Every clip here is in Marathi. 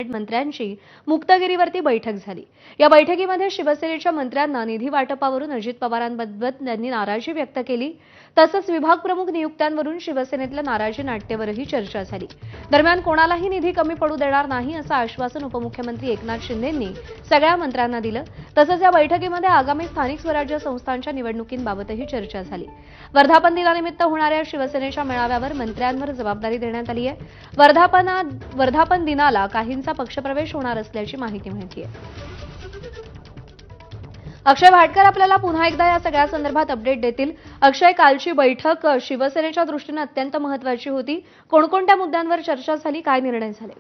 कॅबिनेट मंत्र्यांची मुक्तगिरीवरती बैठक झाली। या बैठकीमध्ये शिवसेनेच्या मंत्र्यांना निधी वाटपावरून अजित पवारांबाबत त्यांनी नाराजी व्यक्त केली। तसंच विभाग प्रमुख नियुक्त्यांवरून शिवसेनेतल्या नाराजी नाट्यावरही चर्चा झाली। दरम्यान कोणालाही निधी कमी पडू देणार नाही असं आश्वासन उपमुख्यमंत्री एकनाथ शिंदेंनी सगळ्या मंत्र्यांना दिलं। तसंच या बैठकीमध्ये आगामी स्थानिक स्वराज्य संस्थांच्या निवडणुकींबाबतही चर्चा झाली। वर्धापन दिनानिमित्त होणाऱ्या शिवसेनेच्या मेळाव्यावर मंत्र्यांवर जबाबदारी देण्यात आली आहे। वर्धापन दिनाला काहींचा पक्षप्रवेश होणार असल्याची माहिती मिळते आहे। अक्षय भाटकर आपल्याला पुन्हा एकदा या सगळ्या संदर्भात अपडेट देतील। अक्षय, कालची बैठक शिवसेनेच्या दृष्टीने अत्यंत महत्त्वाची होती। कोणकोणत्या मुद्द्यांवर चर्चा झाली, काय निर्णय झाले?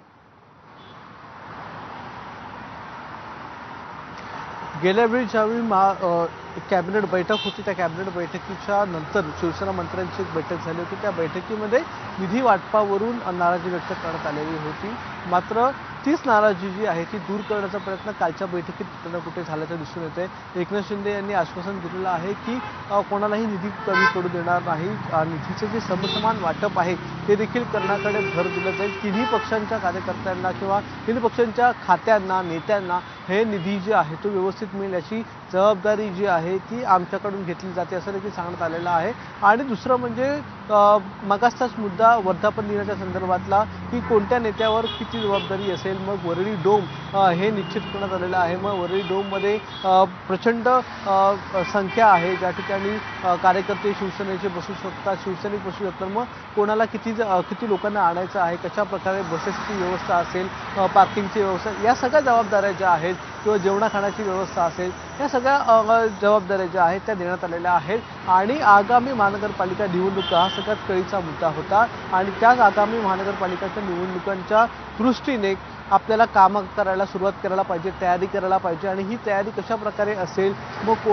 गेल्या वेळी ज्यावेळी कॅबिनेट बैठक होती, त्या कॅबिनेट बैठकीच्या नंतर शिवसेना मंत्र्यांची एक बैठक झाली होती। त्या बैठकीमध्ये निधी वाटपावरून नाराजी व्यक्त करण्यात आलेली होती। मात्र तीच नाराजी जी आहे ती दूर करण्याचा प्रयत्न कालच्या बैठकीत कुठे ना कुठे झाल्याचं दिसून येते। एकनाथ शिंदे यांनी आश्वासन दिलेलं आहे की कोणालाही निधी कमी पडू देणार नाही। निधीचे जे समसमान वाटप आहे ते देखील करण्याकडे भर दिलं जाईल। तिन्ही पक्षांच्या कार्यकर्त्यांना किंवा तिन्ही पक्षांच्या खात्यांना, नेत्यांना हे निधी जे आहे तो व्यवस्थित मिळेल याची जबाबदारी जी आहे ती आमच्याकडून घेतली जाते असं देखील सांगण्यात आलेलं आहे। आणि दुसरं म्हणजे मगाचाच मुद्दा वर्धापन दिनाच्या संदर्भातला की कोणत्या नेत्यावर किती जबाबदारी असेल। मग वरळी डोम हे निश्चित करण्यात आलेलं आहे। मग वरळी डोममध्ये प्रचंड संख्या आहे, ज्या ठिकाणी कार्यकर्ते शिवसेनेचे बसू शकतात, शिवसैनिक बसू शकतात। मग कोणाला किती लोकांना आणायचं आहे, कशा प्रकारे बसेसची व्यवस्था असेल, पार्किंगची व्यवस्था, या सगळ्या जबाबदाऱ्या ज्या आहेत किंवा जेवणा खाण्याची व्यवस्था असेल, या सगळ्या जबाबदाऱ्या ज्या आहेत त्या देण्यात आलेल्या आहेत। आणि आगामी महानगरपालिका निवडणुका हा सगळ्यात कळीचा मुद्दा होता आणि त्याच आगामी महानगरपालिकाच्या निवडणुकांच्या दृष्टीने आपल्याला कामं करायला सुरुवात करायला पाहिजे, तयारी करायला पाहिजे। आणि ही तयारी कशा प्रकारे असेल, मग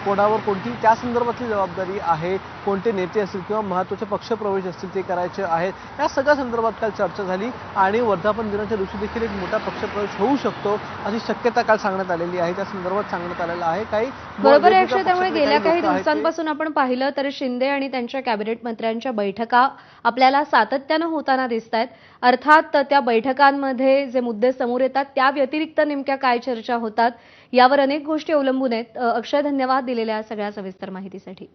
कोणावर कोणती त्या संदर्भातली जबाबदारी आहे, कोणते नेते असतील किंवा महत्त्वाचे पक्षप्रवेश असतील ते करायचे आहेत, या सगळ्या संदर्भात काल चर्चा झाली। आणि वर्धापन दिनाच्या दिवशी देखील एक मोठा पक्षप्रवेश होऊ शकतो अशी शक्यता काल सांगण्यात आलेली आहे। त्या संदर्भात सांगण्यात आलेलं आहे। काही बरोबर आहे अक्षय, त्यामुळे गेल्या काही दिवसांपासून आपण पाहिलं तर शिंदे आणि त्यांच्या कॅबिनेट मंत्र्यांच्या बैठका आपल्याला सातत्यानं होताना दिसतायत। अर्थात त्या बैठकांमध्ये जे मुद्दे समोर येतात त्या व्यतिरिक्त नेमक्या काय चर्चा होतात यावर अनेक गोष्टी अवलंबून आहेत। अक्षय, धन्यवाद दिलेल्या सगळ्या सविस्तर माहितीसाठी।